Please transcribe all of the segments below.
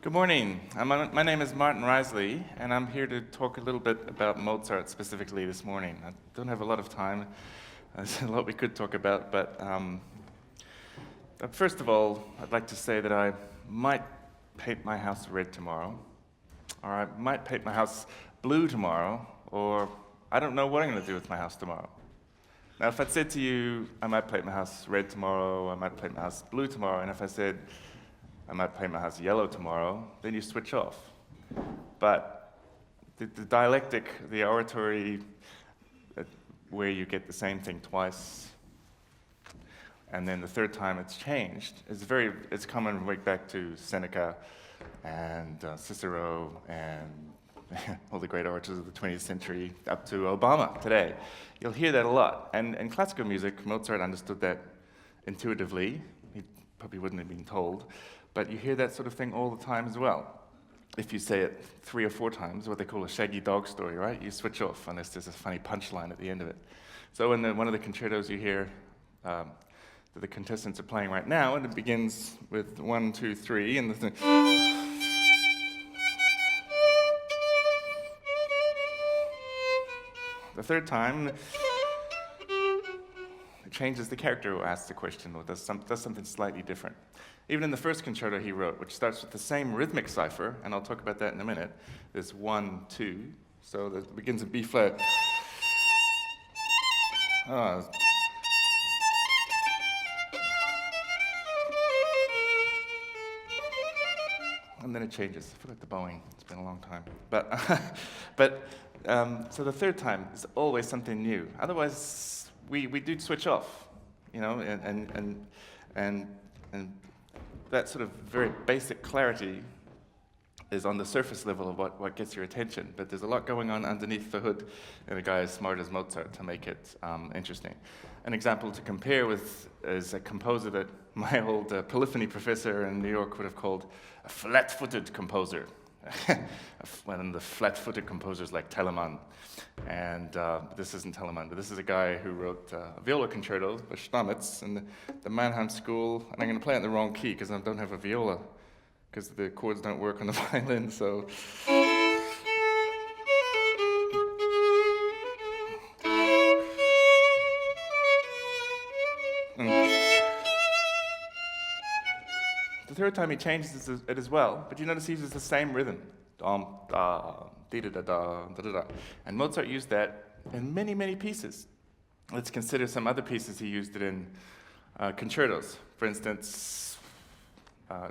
Good morning. My name is Martin Riseley, and I'm here to talk a little bit about Mozart specifically this morning. I don't have a lot of time. There's a lot we could talk about, but first of all, I'd like to say that I might paint my house red tomorrow, or I might paint my house blue tomorrow, or I don't know what I'm going to do with my house tomorrow. Now, if I'd said to you, I might paint my house red tomorrow, I might paint my house blue tomorrow, and if I said, I might paint my house yellow tomorrow, then you switch off. But the dialectic, the oratory, where you get the same thing twice, and then the third time it's changed, it's common right back to Seneca and Cicero and all the great orators of the 20th century up to Obama today. You'll hear that a lot. And in classical music, Mozart understood that intuitively. He probably wouldn't have been told. But you hear that sort of thing all the time as well. If you say it 3 or 4 times, what they call a shaggy dog story, right? You switch off unless there's a funny punchline at the end of it. So in one of the concertos you hear that the contestants are playing right now, and it begins with 1, 2, 3, and the third time, it changes the character who asks the question or does something slightly different. Even in the first concerto he wrote, which starts with the same rhythmic cipher, and I'll talk about that in a minute, there's 1, 2, so it begins in B flat. And then it changes. I feel like the Boeing. It's been a long time. So the third time is always something new. Otherwise, we do switch off, you know, and that sort of very basic clarity is on the surface level of what gets your attention, but there's a lot going on underneath the hood in a guy as smart as Mozart to make it interesting. An example to compare with is a composer that my old polyphony professor in New York would have called a flat-footed composer. One of the flat-footed composers like Telemann. And this isn't Telemann, but this is a guy who wrote a viola concerto by Stamitz in the Mannheim School. And I'm going to play it in the wrong key because I don't have a viola, because the chords don't work on the violin, so. The third time he changes it as well, but you notice he uses the same rhythm. Dum, da, dee da da da, da da da. And Mozart used that in many, many pieces. Let's consider some other pieces he used it in concertos. For instance,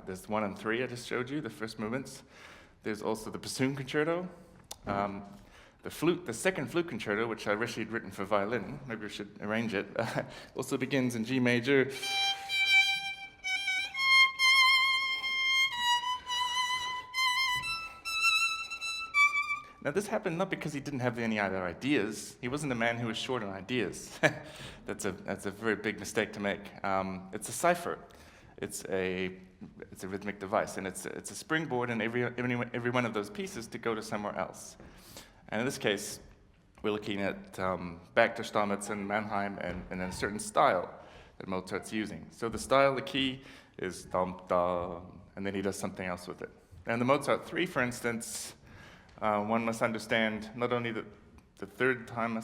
there's 1 and 3 I just showed you, the first movements. There's also the bassoon concerto. The second flute concerto, which I wish he'd written for violin, maybe we should arrange it, also begins in G major. Now, this happened not because he didn't have any other ideas. He wasn't a man who was short on ideas. That's a very big mistake to make. It's a cipher. It's a rhythmic device, and it's a springboard in every one of those pieces to go to somewhere else. And in this case, we're looking at back to Stamitz and Mannheim and a certain style that Mozart's using. So the style, the key, is dum dum, and then he does something else with it. And the Mozart 3, for instance, one must understand not only that the third time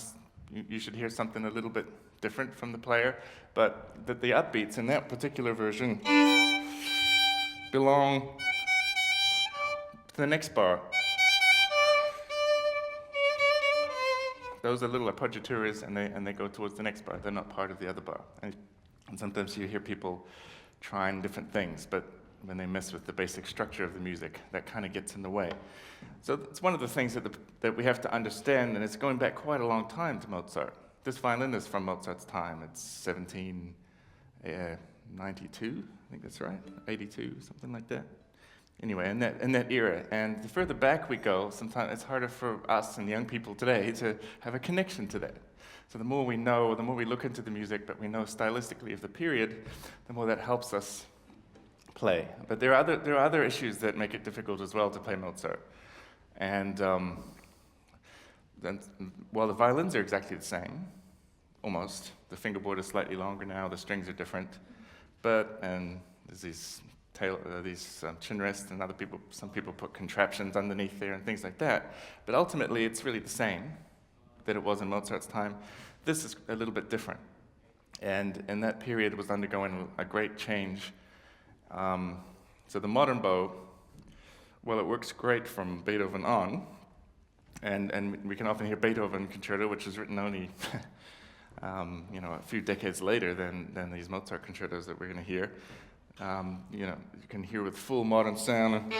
you should hear something a little bit different from the player, but that the upbeats in that particular version belong to the next bar. Those are little appoggiaturas, and they go towards the next bar. They're not part of the other bar. And sometimes you hear people trying different things, but when they mess with the basic structure of the music, that kind of gets in the way. So it's one of the things that we have to understand, and it's going back quite a long time to Mozart. This violin is from Mozart's time. It's 1792, I think that's right, 82, something like that. Anyway, in that era. And the further back we go, sometimes it's harder for us and young people today to have a connection to that. So the more we know, the more we look into the music, but we know stylistically of the period, the more that helps us play. But there are other issues that make it difficult as well to play Mozart. And while the violins are exactly the same, almost, the fingerboard is slightly longer now, the strings are different, and there's these chin rests, and some people put contraptions underneath there and things like that. But ultimately, it's really the same that it was in Mozart's time. This is a little bit different. And in that period was undergoing a great change. So the modern bow, well, it works great from Beethoven on, and we can often hear Beethoven concerto, which is written only a few decades later than these Mozart concertos that we're going to hear. You can hear with full modern sound.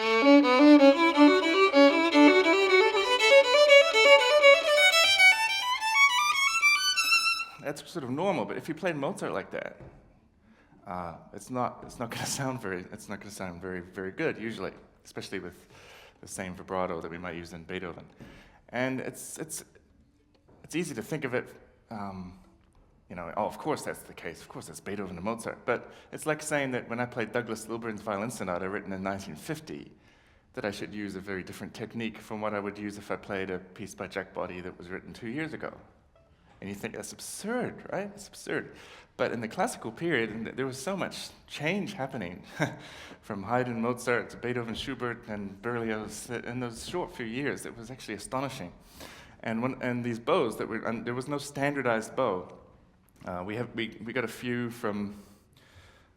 That's sort of normal, but if you played Mozart like that, it's not going to sound very, very good usually, especially with the same vibrato that we might use in Beethoven. And it's easy to think of it, of course that's the case. Of course that's Beethoven and Mozart. But it's like saying that when I played Douglas Lilburn's Violin Sonata written in 1950, that I should use a very different technique from what I would use if I played a piece by Jack Body that was written 2 years ago. And you think, that's absurd, right? It's absurd. But in the classical period, there was so much change happening from Haydn, Mozart, to Beethoven, Schubert, and Berlioz. In those short few years, it was actually astonishing. And these bows, there was no standardized bow. We got a few from,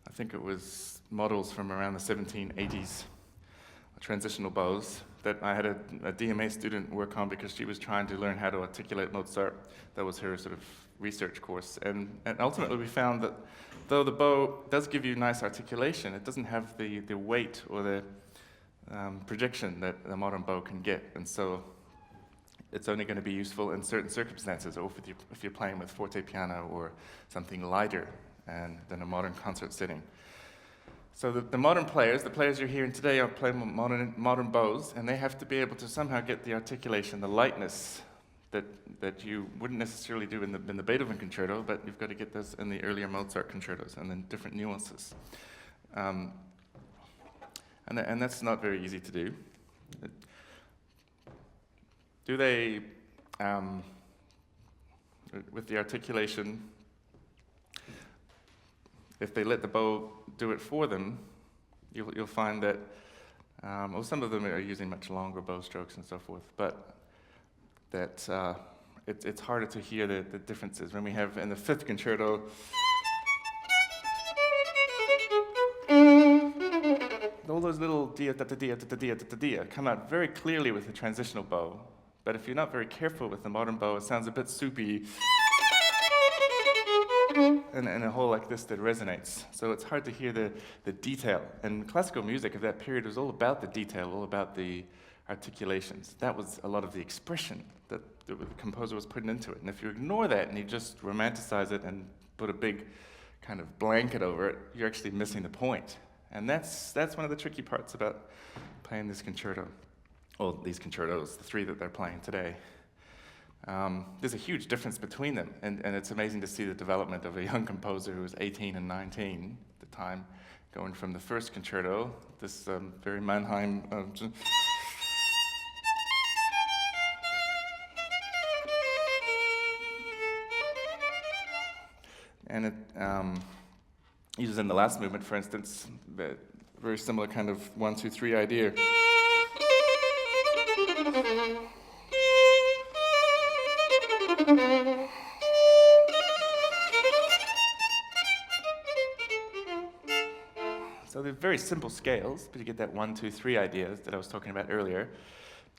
I think it was models from around the 1780s, transitional bows, that I had a DMA student work on because she was trying to learn how to articulate Mozart. That was her sort of research course. And ultimately we found that though the bow does give you nice articulation, it doesn't have the weight or the projection that the modern bow can get. And so it's only going to be useful in certain circumstances, or if you're playing with forte piano or something lighter than a modern concert setting. So the modern players, the players you're hearing today, are playing modern bows, and they have to be able to somehow get the articulation, the lightness that you wouldn't necessarily do in the Beethoven concerto, but you've got to get this in the earlier Mozart concertos, and then different nuances. And that's not very easy to do. Do they, with the articulation, if they let the bow do it for them, you'll find that, some of them are using much longer bow strokes and so forth, but that it's harder to hear the differences. When we have in the fifth concerto, all those little dia, da, da, dia, da, da, dia, da, da, dia come out very clearly with the transitional bow, but if you're not very careful with the modern bow, it sounds a bit soupy, and a hole like this that resonates. So it's hard to hear the detail. And classical music of that period was all about the detail, all about the articulations. That was a lot of the expression that the composer was putting into it. And if you ignore that and you just romanticize it and put a big kind of blanket over it, you're actually missing the point. And that's one of the tricky parts about playing this concerto. Well, these concertos, the three that they're playing today. There's a huge difference between them, and it's amazing to see the development of a young composer who was 18 and 19 at the time, going from the first concerto, this very Mannheim, and it uses in the last movement, for instance, the very similar kind of 1, 2, 3 idea. So they're very simple scales, but you get that 1, 2, 3 ideas that I was talking about earlier.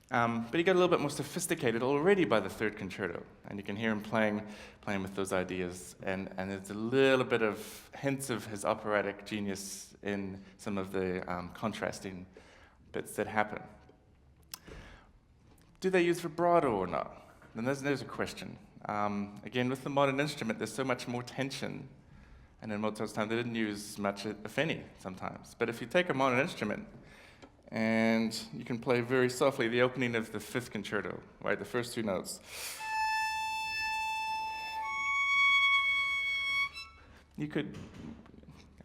But he got a little bit more sophisticated already by the third concerto, and you can hear him playing with those ideas, and there's a little bit of hints of his operatic genius in some of the contrasting bits that happen. Do they use vibrato or not? Then there's a question. Again, with the modern instrument, there's so much more tension. And in Mozart's time, they didn't use much, if any, sometimes. But if you take a modern instrument, and you can play very softly the opening of the fifth concerto, right, the first 2 notes. You could,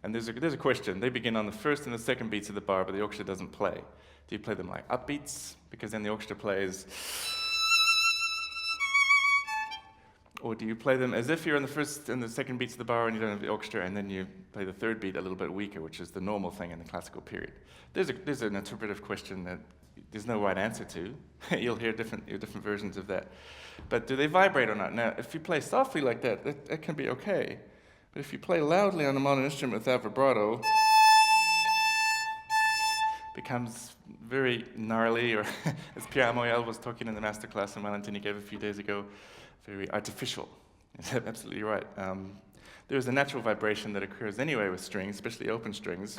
and there's a question. They begin on the first and the second beats of the bar, but the orchestra doesn't play. Do you play them like upbeats? Because then the orchestra plays. Or do you play them as if you're in the first and the second beats of the bar and you don't have the orchestra, and then you play the third beat a little bit weaker, which is the normal thing in the classical period? There's an interpretive question that there's no right answer to. You'll hear different versions of that. But do they vibrate or not? Now, if you play softly like that can be okay. But if you play loudly on a modern instrument without vibrato, it becomes very gnarly, or as Pierre Amoyal was talking in the masterclass in Wellington he gave a few days ago, very artificial. He's absolutely right. There's a natural vibration that occurs anyway with strings, especially open strings,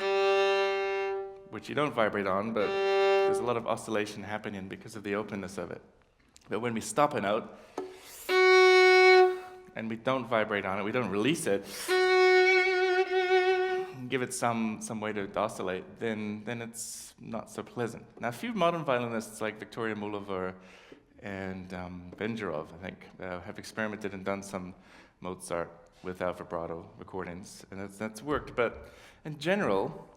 which you don't vibrate on, but there's a lot of oscillation happening because of the openness of it. But when we stop a note, and we don't vibrate on it, we don't release it, give it some way to oscillate, then it's not so pleasant. Now, a few modern violinists like Victoria Mulover and Benjarov, I think, have experimented and done some Mozart without vibrato recordings, and that's worked. But in general,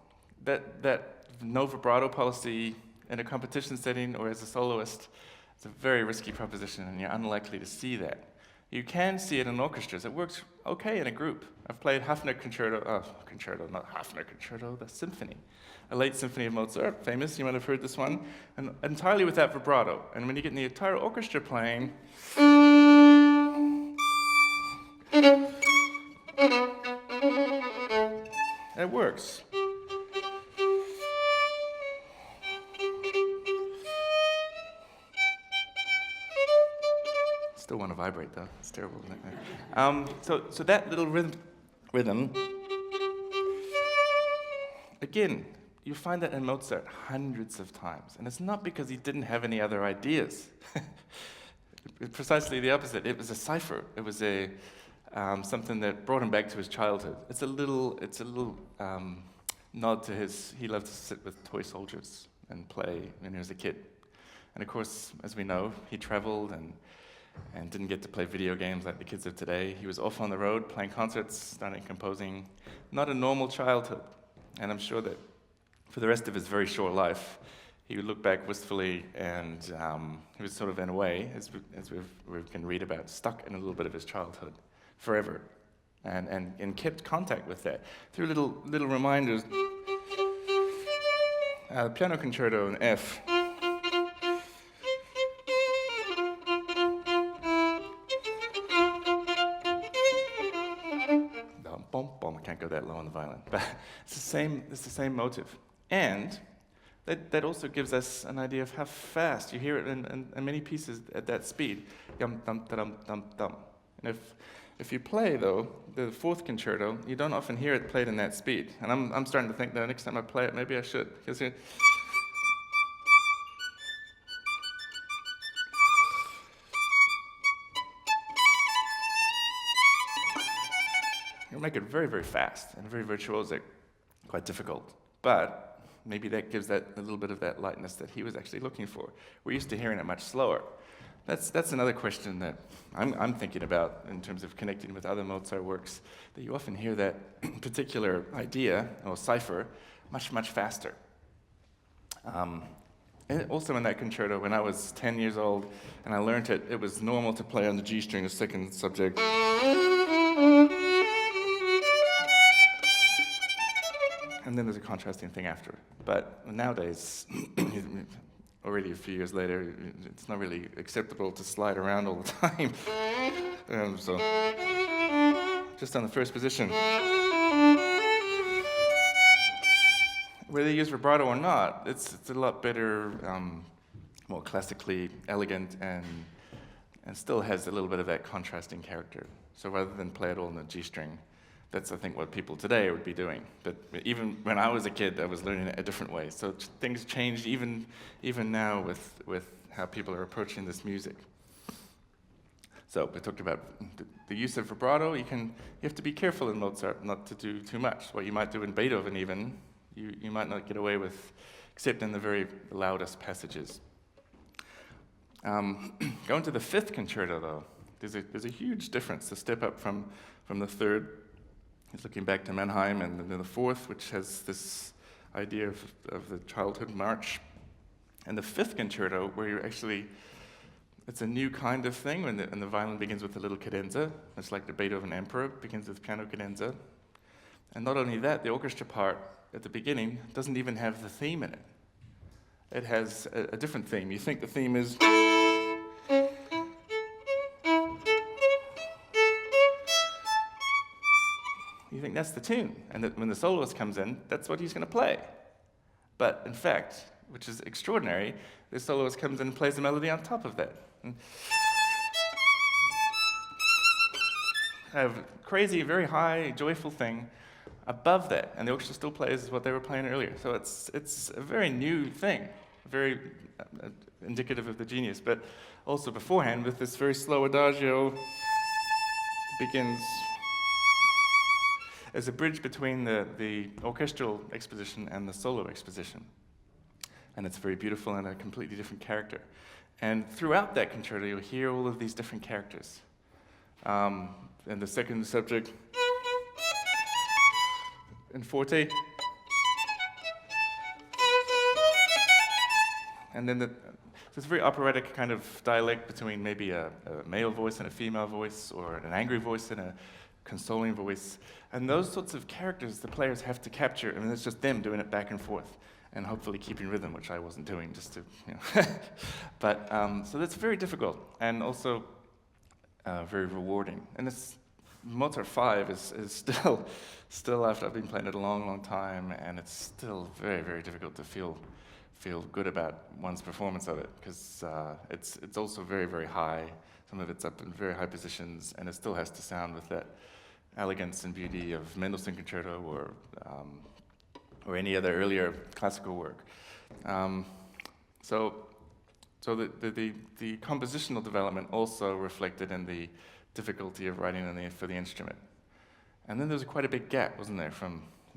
that no vibrato policy in a competition setting or as a soloist, it's a very risky proposition, and you're unlikely to see that. You can see it in orchestras. It works okay in a group. I've played not Hafner Concerto, the symphony. A late symphony of Mozart, famous, you might have heard this one, and entirely without vibrato. And when you get the entire orchestra playing, it works. Still want to vibrate though, it's terrible, isn't it? So that little rhythm, again, you find that in Mozart hundreds of times, and it's not because he didn't have any other ideas. Precisely the opposite. It was a cipher. It was a something that brought him back to his childhood. It's a little nod to he loved to sit with toy soldiers and play when he was a kid. And of course, as we know, he traveled and didn't get to play video games like the kids of today. He was off on the road playing concerts, starting composing. Not a normal childhood. And I'm sure that for the rest of his very short life, he would look back wistfully, and he was sort of, in a way, as we can read about, stuck in a little bit of his childhood forever, and kept contact with that through little reminders. The piano concerto in F. I can't go that low on the violin, but it's the same motive. And that also gives us an idea of how fast you hear it in many pieces at that speed. Yum, dum, dum, dum, dum. And if you play, though, the fourth concerto, you don't often hear it played in that speed. And I'm starting to think that next time I play it, maybe I should. Because you'll make it very, very fast and very virtuosic, quite difficult. But maybe that gives that a little bit of that lightness that he was actually looking for. We're used to hearing it much slower. That's another question that I'm thinking about in terms of connecting with other Mozart works, that you often hear that particular idea or cipher much, much faster. And also in that concerto, when I was 10 years old and I learned it, it was normal to play on the G string, the second subject. And then there's a contrasting thing after. But nowadays, already a few years later, it's not really acceptable to slide around all the time. So, just on the first position. Whether you use vibrato or not, it's a lot better, more classically elegant, and still has a little bit of that contrasting character. So rather than play it all in the G string, that's, I think, what people today would be doing. But even when I was a kid, I was learning it a different way. So things changed even now with how people are approaching this music. So we talked about the use of vibrato. You have to be careful in Mozart not to do too much. What you might do in Beethoven even, you might not get away with, except in the very loudest passages. Going to the fifth concerto, though, there's a huge difference. The step up from the third. He's looking back to Mannheim, and then the fourth, which has this idea of the childhood march. And the fifth concerto, where you're actually It's a new kind of thing when the violin begins with a little cadenza. It's like the Beethoven Emperor begins with piano cadenza. And not only that, the orchestra part at the beginning doesn't even have the theme in it. It has a different theme. You think the theme is... You think that's the tune. And that when the soloist comes in, that's what he's going to play. But in fact, which is extraordinary, the soloist comes in and plays the melody on top of that. I have a crazy, very high, joyful thing above that, and the orchestra still plays what they were playing earlier. So it's a very new thing, very indicative of the genius. But also beforehand, with this very slow adagio, begins as a bridge between the orchestral exposition and the solo exposition. And it's very beautiful and a completely different character. And throughout that concerto, you'll hear all of these different characters. And the second subject, in forte. And then this very operatic kind of dialect between maybe a male voice and a female voice, or an angry voice and a consoling voice. And those sorts of characters the players have to capture. I mean, it's just them doing it back and forth, and hopefully keeping rhythm, which I wasn't doing, just to, But, so that's very difficult, and also very rewarding. And this Mozart 5 is still after I've been playing it a long, long time, and it's still very, very difficult to feel good about one's performance of it, because it's also very, very high. Some of it's up in very high positions, and it still has to sound with that elegance and beauty of Mendelssohn Concerto or any other earlier classical work. So the compositional development also reflected in the difficulty of writing for the instrument. And then there was quite a big gap, wasn't there,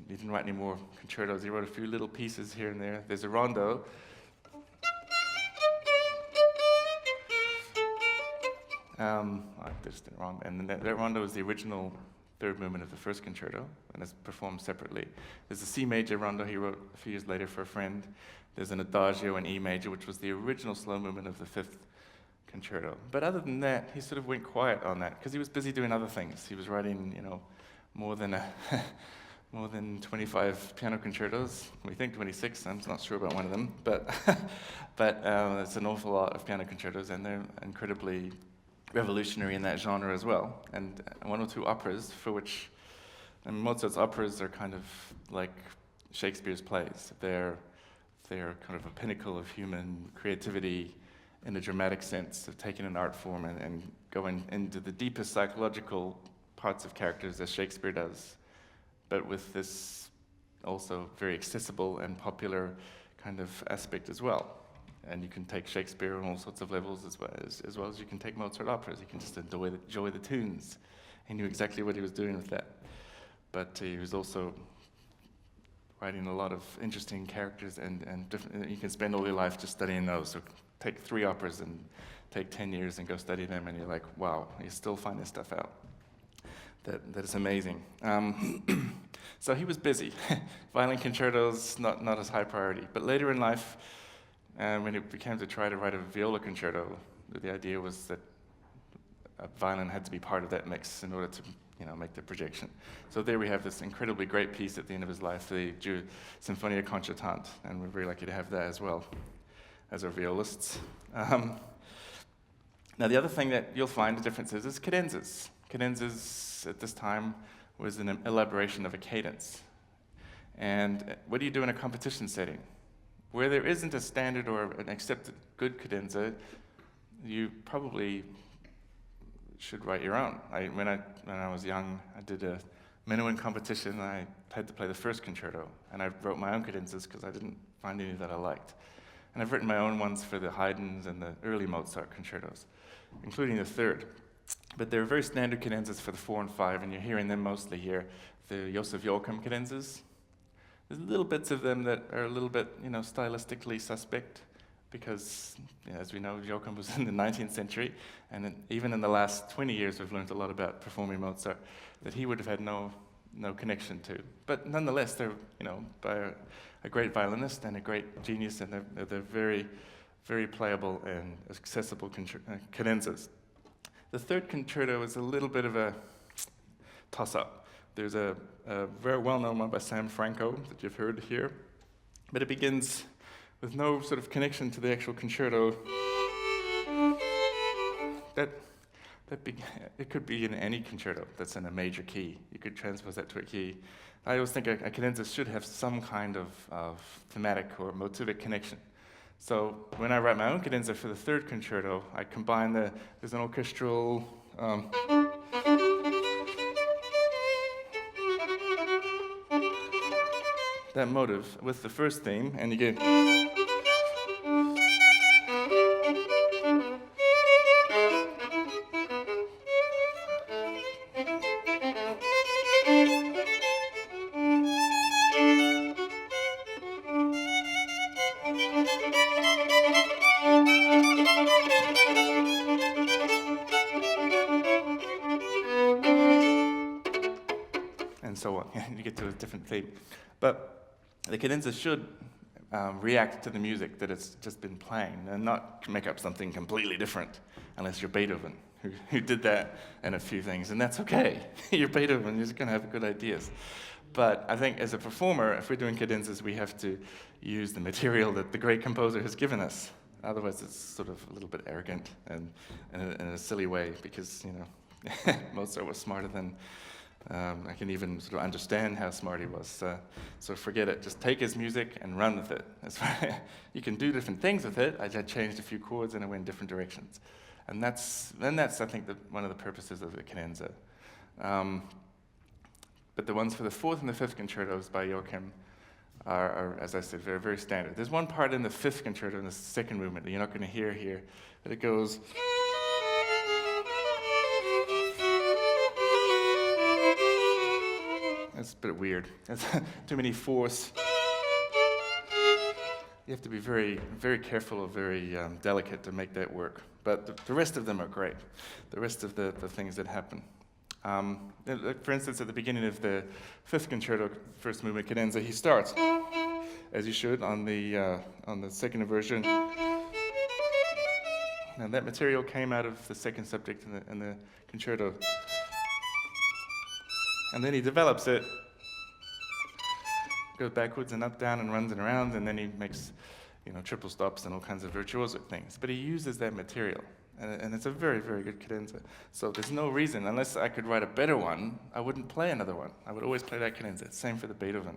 he didn't write any more concertos. He wrote a few little pieces here and there. There's a rondo. I just did it wrong. And then that rondo is the original third movement of the first concerto, and it's performed separately. There's a C major rondo he wrote a few years later for a friend. There's an adagio in E major, which was the original slow movement of the fifth concerto. But other than that, he sort of went quiet on that, because he was busy doing other things. He was writing, more than 25 piano concertos. We think 26. I'm not sure about one of them, but it's an awful lot of piano concertos, and they're incredibly revolutionary in that genre as well. And one or two operas for which, Mozart's operas are kind of like Shakespeare's plays. They're kind of a pinnacle of human creativity in a dramatic sense, of taking an art form and going into the deepest psychological parts of characters as Shakespeare does, but with this also very accessible and popular kind of aspect as well. And you can take Shakespeare on all sorts of levels as well as you can take Mozart operas. You can just enjoy the tunes. He knew exactly what he was doing with that. But he was also writing a lot of interesting characters, and different, you can spend all your life just studying those. So take 3 operas and take 10 years and go study them, and you're like, wow, you still find this stuff out. That is amazing. So he was busy. Violin concertos, not his high priority. But later in life, when it became to try to write a viola concerto, the idea was that a violin had to be part of that mix in order to, make the projection. So there we have this incredibly great piece at the end of his life, the Sinfonia Concertante, and we're very lucky to have that as well as our violists. Now the other thing that you'll find the difference is cadenzas. Cadenzas at this time was an elaboration of a cadence. And what do you do in a competition setting? Where there isn't a standard or an accepted good cadenza, you probably should write your own. When I was young, I did a Menuhin competition, and I had to play the first concerto, and I wrote my own cadenzas because I didn't find any that I liked. And I've written my own ones for the Haydns and the early Mozart concertos, including the third. But they're very standard cadenzas for the 4 and 5, and you're hearing them mostly here. The Joseph Joachim cadenzas. There's little bits of them that are a little bit, stylistically suspect, because, as we know, Joachim was in the 19th century, and even in the last 20 years, we've learned a lot about performing Mozart that he would have had no connection to. But nonetheless, they're, by a great violinist and a great genius, and they're very, very playable and accessible cadenzas. The third concerto is a little bit of a toss-up. There's a very well-known one by Sam Franco that you've heard here, but it begins with no sort of connection to the actual concerto. It could be in any concerto that's in a major key. You could transpose that to a key. I always think a cadenza should have some kind of thematic or motivic connection. So when I write my own cadenza for the third concerto, I combine there's an orchestral that motive with the first theme, and you get and so on. You get to a different theme. But the cadenza should react to the music that it's just been playing and not make up something completely different, unless you're Beethoven, who did that and a few things, and that's okay. You're Beethoven, you're just going to have good ideas. But I think as a performer, if we're doing cadenzas, we have to use the material that the great composer has given us. Otherwise, it's sort of a little bit arrogant and in a silly way, because, you know, Mozart was smarter than I can even sort of understand how smart he was. So forget it. Just take his music and run with it. You can do different things with it. I just changed a few chords and I went in different directions. And that's I think, one of the purposes of the cadenza. But the ones for the fourth and the fifth concertos by Joachim are, as I said, very, very standard. There's one part in the fifth concerto, in the second movement, that you're not going to hear here, but it goes. It's a bit weird. It's too many fourths. You have to be very, very careful or very delicate to make that work. But the rest of them are great. The rest of the things that happen. For instance, at the beginning of the fifth concerto, first movement cadenza, he starts, as he should, on the second inversion. Now that material came out of the second subject in the concerto. And then he develops it, goes backwards and up, down, and runs it around, and then he makes, triple stops and all kinds of virtuosic things. But he uses that material, and it's a very, very good cadenza. So there's no reason, unless I could write a better one, I wouldn't play another one. I would always play that cadenza. Same for the Beethoven.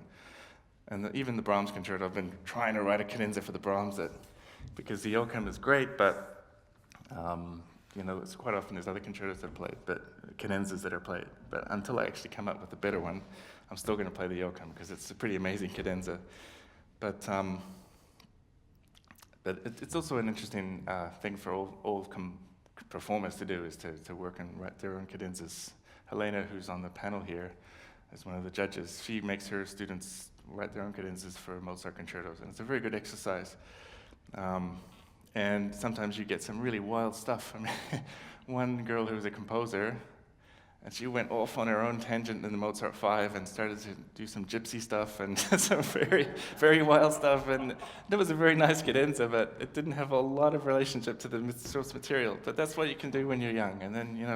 And even the Brahms concerto, I've been trying to write a cadenza for the Brahms because the Joachim is great, but it's quite often there's other concertos that are played, but cadenzas that are played. But until I actually come up with a better one, I'm still going to play the Joachim because it's a pretty amazing cadenza. But it's also an interesting thing for all performers to do, is to work and write their own cadenzas. Helena, who's on the panel here, is one of the judges. She makes her students write their own cadenzas for Mozart concertos, and it's a very good exercise. And sometimes you get some really wild stuff. I mean, one girl who was a composer, and she went off on her own tangent in the Mozart 5 and started to do some gypsy stuff and some very, very wild stuff. And it was a very nice cadenza, but it didn't have a lot of relationship to the source material. But that's what you can do when you're young. And then, you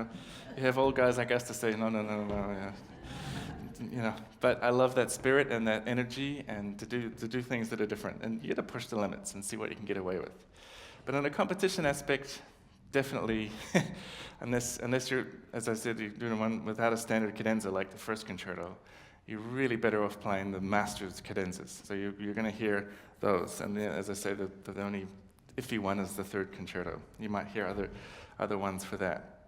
have old guys like us to say, no. But I love that spirit and that energy, and to do things that are different. And you got to push the limits and see what you can get away with. But on a competition aspect, definitely, unless you're, as I said, you're doing one without a standard cadenza like the first concerto, you're really better off playing the master's cadenzas. So you're going to hear those. And then, as I say, the only iffy one is the third concerto. You might hear other ones for that.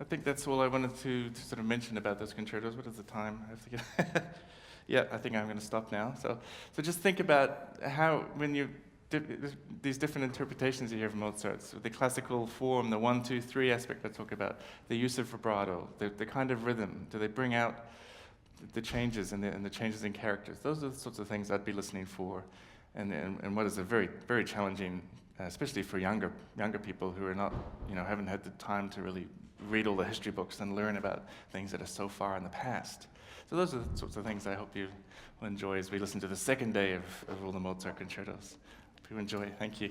I think that's all I wanted to sort of mention about those concertos. What is the time? I have to get. Yeah, I think I'm going to stop now. So just think about how, when you these different interpretations you hear from Mozart, so the classical form, the 1, 2, 3 aspect I talk about, the use of vibrato, the kind of rhythm. Do they bring out the changes and the changes in characters? Those are the sorts of things I'd be listening for, and what is a very, very challenging, especially for younger people who are not, haven't had the time to really read all the history books and learn about things that are so far in the past. So those are the sorts of things I hope you will enjoy as we listen to the second day of all the Mozart concertos. Hope you enjoy. Thank you.